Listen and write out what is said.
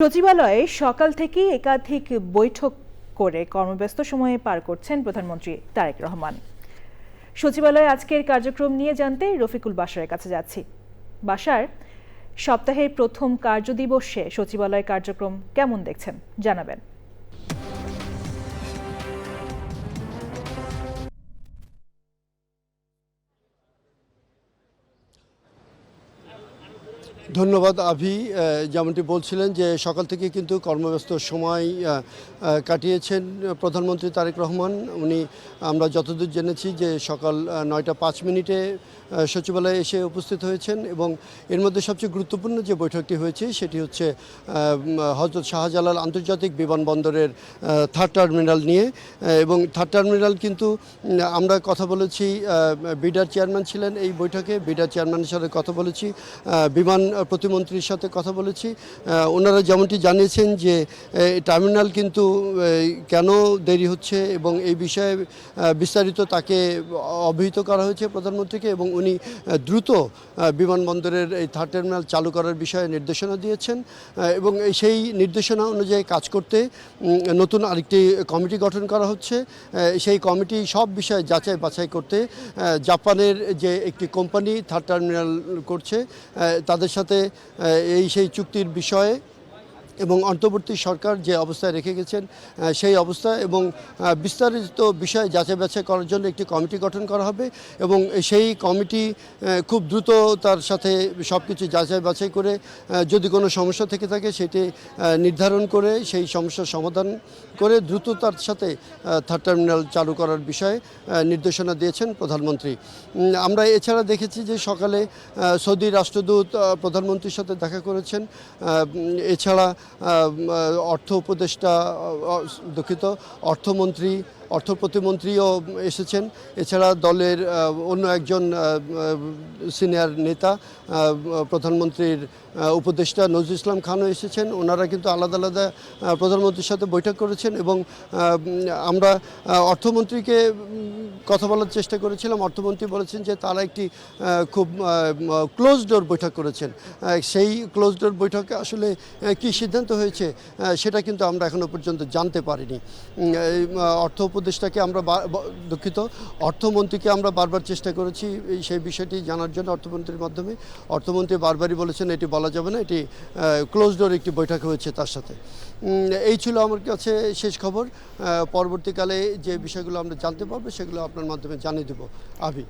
সচিবালয়ে সকাল থেকেই একাধিক বৈঠক করে কর্মব্যস্ত সময়ে পার করছেন প্রধানমন্ত্রী তারেক রহমান। সচিবালয়ে আজকের কার্যক্রম নিয়ে জানতে রফিকুল বাশারের কাছে যাচ্ছি। বাশার, সপ্তাহের প্রথম কার্যদিবসে সচিবালয় কার্যক্রম কেমন দেখছেন জানাবেন। ধন্যবাদ আভি। যেমনটি বলছিলেন যে সকাল থেকে কিন্তু কর্মব্যস্ত সময় কাটিয়েছেন প্রধানমন্ত্রী তারেক রহমান। আমরা যতদূর জেনেছি যে সকাল 9টা 5 মিনিটে সচিবালয়ে এসে উপস্থিত হয়েছেন এবং এর মধ্যে সবচেয়ে গুরুত্বপূর্ণ যে বৈঠকটি হয়েছে সেটি হচ্ছে হযরত শাহজালাল আন্তর্জাতিক বিমানবন্দরের থার্ড টার্মিনাল নিয়ে। এবং থার্ড টার্মিনাল কিন্তু আমরা কথা বলেছি, বিডার চেয়ারম্যান ছিলেন এই বৈঠকে, বিডার চেয়ারম্যানের সাথে কথা বলেছি, বিমান প্রতিমন্ত্রীর সাথে কথা বলেছি। ওনারা যেমনটি জানিয়েছেন যে টার্মিনাল কিন্তু কেন দেরি হচ্ছে এবং এই বিষয়ে বিস্তারিত তাকে অবহিত করা হয়েছে প্রধানমন্ত্রীকে, এবং উনি দ্রুত বিমানবন্দরের এই থার্ড টার্মিনাল চালু করার বিষয়ে নির্দেশনা দিয়েছেন এবং সেই নির্দেশনা অনুযায়ী কাজ করতে নতুন আরেকটি কমিটি গঠন করা হচ্ছে। সেই কমিটি সব বিষয়ে যাচাই বাছাই করতে জাপানের যে একটি কোম্পানি থার্ড টার্মিনাল করছে তাদের সাথে সেই চুক্তির বিষয়ে এবং অন্তর্বর্তী সরকার যে অবস্থায় রেখে গেছেন সেই অবস্থা এবং বিস্তারিত বিষয় যাচাই বাছাই করার জন্য একটি কমিটি গঠন করা হবে এবং সেই কমিটি খুব দ্রুত তার সাথে সব কিছু যাচাই বাছাই করে যদি কোনো সমস্যা থেকে থাকে সেটি নির্ধারণ করে সেই সমস্যার সমাধান করে দ্রুত তার সাথে থার্ড টার্মিনাল চালু করার বিষয়ে নির্দেশনা দিয়েছেন প্রধানমন্ত্রী। আমরা এছাড়া দেখেছি যে সকালে সৌদি রাষ্ট্রদূত প্রধানমন্ত্রীর সাথে দেখা করেছেন। এছাড়া অর্থ উপদেষ্টা, অর্থমন্ত্রী, অর্থ প্রতিমন্ত্রীও এসেছেন। এছাড়া দলের অন্য একজন সিনিয়র নেতা প্রধানমন্ত্রীর উপদেষ্টা নজরুল ইসলাম খানও এসেছেন। ওনারা কিন্তু আলাদা আলাদা প্রধানমন্ত্রীর সাথে বৈঠক করেছেন এবং আমরা অর্থমন্ত্রীকে কথা বলার চেষ্টা করেছিলাম। অর্থমন্ত্রী বলেছেন যে তারা একটি খুব ক্লোজ ডোর বৈঠক করেছেন। সেই ক্লোজ ডোর বৈঠকে আসলে কী সিদ্ধান্ত হয়েছে সেটা কিন্তু আমরা এখনও পর্যন্ত জানতে পারিনি। অর্থ উপদেষ্টাকে আমরা অর্থমন্ত্রীকে আমরা বারবার চেষ্টা করেছি সেই বিষয়টি জানার জন্য অর্থমন্ত্রীর মাধ্যমে। অর্থমন্ত্রী বারবারই বলেছেন এটি বলা যাবে না, এটি ক্লোজ ডোর একটি বৈঠক হয়েছে তার সাথে। এই ছিল আমার কাছে শেষ খবর। পরবর্তীকালে যে বিষয়গুলো আমরা জানতে পারবো সেগুলো আপনার মাধ্যমে জানিয়ে দেব আভি।